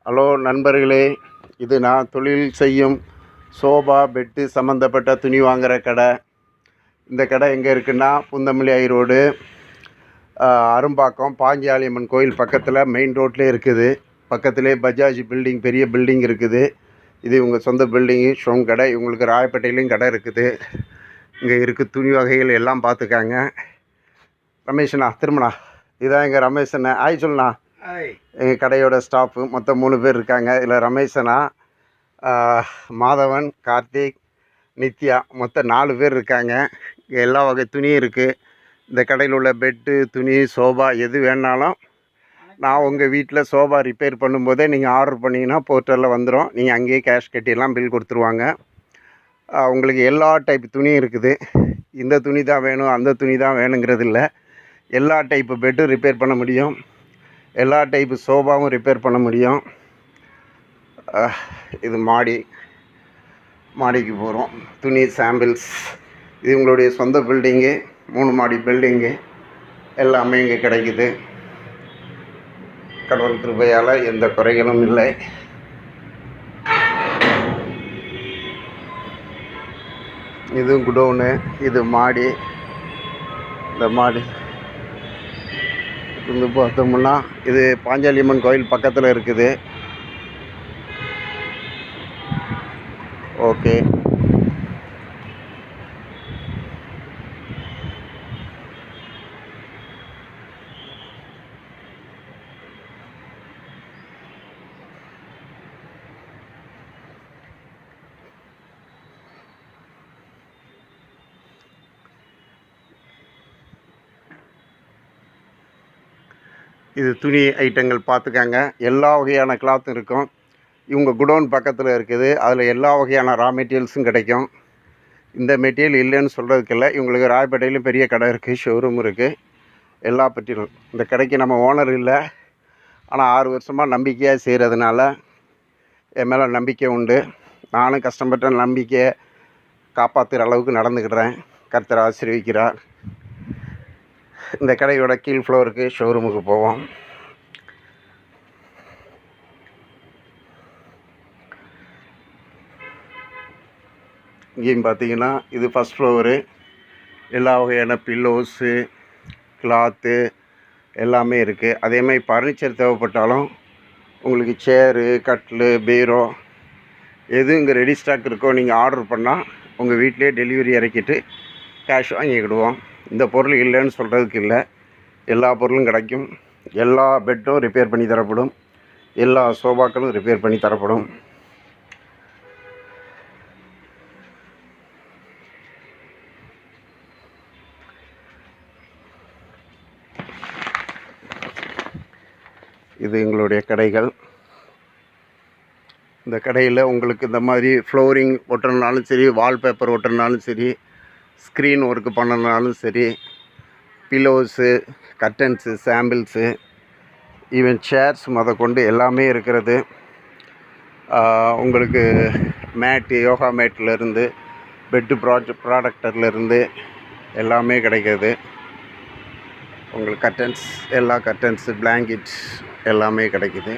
Hello நண்பர்களே, இது நான் தொழில் செய்யும் சோபா பெட்டு சம்மந்தப்பட்ட துணி வாங்குகிற கடை. இந்த கடை எங்கே இருக்குன்னா புந்தமல்லி ரோடு, அரும்பாக்கம் பாஞ்சாலியம்மன் கோயில் பக்கத்தில் மெயின் ரோட்லேயே இருக்குது. பக்கத்திலே பஜாஜ் பில்டிங், பெரிய பில்டிங் இருக்குது. இது இவங்க சொந்த பில்டிங்கு, ஷோம் கடை. இவங்களுக்கு ராயப்பேட்டையிலையும் கடை இருக்குது. இங்கே இருக்குது துணி வகைகள் எல்லாம் பார்த்துக்காங்க. ரமேஷண்ணா, திரும்பண்ணா, இதுதான் எங்கள் ரமேஷண்ணா. ஆய் சொல்லுண்ணா. எங்கள் கடையோட ஸ்டாஃபு மொத்தம் 3 பேர் இருக்காங்க. இதில் ரமேஷனா, மாதவன், கார்த்திக், நித்யா, மொத்தம் 4 பேர் இருக்காங்க. இங்கே எல்லா வகை துணியும் இருக்குது. இந்த கடையில் உள்ள பெட்டு, துணி, சோபா எது வேணாலும் நான் உங்கள் வீட்டில் சோபா ரிப்பேர் பண்ணும்போதே நீங்கள் ஆர்டர் பண்ணிங்கன்னா போர்ட்டலில் வந்துடும். நீங்கள் அங்கேயே கேஷ் கட்டியெல்லாம் பில் கொடுத்துருவாங்க. உங்களுக்கு எல்லா டைப் துணியும் இருக்குது. இந்த துணி தான் வேணும், அந்த துணி தான் வேணுங்கிறது இல்லை. எல்லா டைப்பு பெட்டும் ரிப்பேர் பண்ண முடியும். எல்லா டைப்பு சோபாவும் ரிப்பேர் பண்ண முடியும். இது மாடிக்கு போகிறோம். துணி சாம்பிள்ஸ். இது உங்களுடைய சொந்த பில்டிங்கு, 3 மாடி பில்டிங்கு. எல்லாமே இங்கே கிடைக்குது. கடவுள் கிருபையால் எந்த குறைகளும் இல்லை. இது குடோனு, இது மாடி. இந்த மாடி இருந்து பார்த்தோம்னா இது பாஞ்சாலியம்மன் கோயில் பக்கத்தில் இருக்குது. ஓகே, இது துணி ஐட்டங்கள் பார்த்துக்காங்க. எல்லா வகையான கிளாத்தும் இருக்கும். இவங்க குடோன் பக்கத்தில் இருக்குது. அதில் எல்லா வகையான ரா மெட்டீரியல்ஸும் கிடைக்கும். இந்த மெட்டீரியல் இல்லைன்னு சொல்கிறதுக்கு இல்லை. இவங்களுக்கு ராயப்பேட்டையிலும் பெரிய கடை இருக்குது, ஷோரூம் இருக்குது. எல்லா பற்றியும் இந்த கடைக்கு நம்ம ஓனர் இல்லை, ஆனால் 6 வருஷமாக நம்பிக்கையாக செய்கிறதுனால என் மேலே நம்பிக்கை உண்டு. நானும் கஷ்டப்பட்ட நம்பிக்கையை காப்பாற்றுற அளவுக்கு நடந்துக்கிடுறேன். கர்த்தர் ஆசீர்வதிக்கிறார். இந்த கடையோட கீழ் ஃப்ளோருக்கு ஷோரூமுக்கு போவோம். இங்கேயும் பார்த்தீங்கன்னா இது ஃபஸ்ட் ஃப்ளோரு. எல்லா வகையான பில்லோஸு, கிளாத்து எல்லாமே இருக்குது. அதேமாதிரி ஃபர்னிச்சர் தேவைப்பட்டாலும் உங்களுக்கு சேரு, கட்லு, பீரோ எது இங்கே ரெடி ஸ்டாக் இருக்கோ நீங்கள் ஆர்டர் பண்ணால் உங்கள் வீட்டிலே டெலிவரி இறக்கிட்டு கேஷ் வாங்கிக்கிடுவோம். இந்த பொருள் இல்லைன்னு சொல்கிறதுக்கு இல்லை. எல்லா பொருளும் கிடைக்கும். எல்லா பெட்டும் ரிப்பேர் பண்ணி தரப்படும். எல்லா சோபாக்களும் ரிப்பேர் பண்ணி தரப்படும். இது எங்களுடைய கடைகள். இந்த கடையில் உங்களுக்கு இந்த மாதிரி ஃப்ளோரிங் ஒட்டுறனாலும் சரி, வால்பேப்பர் ஒட்டுறனாலும் சரி, ஸ்க்ரீன் ஒர்க்கு பண்ணனாலும் சரி, pillows, curtains, samples, even chairs கொண்டு எல்லாமே இருக்கிறது. உங்களுக்கு மேட்டு, யோகா மேட்லேருந்து பெட்டு ப்ராடக்டர்லேருந்து எல்லாமே கிடைக்கிது. உங்களுக்கு கர்டன்ஸ், எல்லா கர்டன்ஸு, பிளாங்கெட்ஸ் எல்லாமே கிடைக்குது.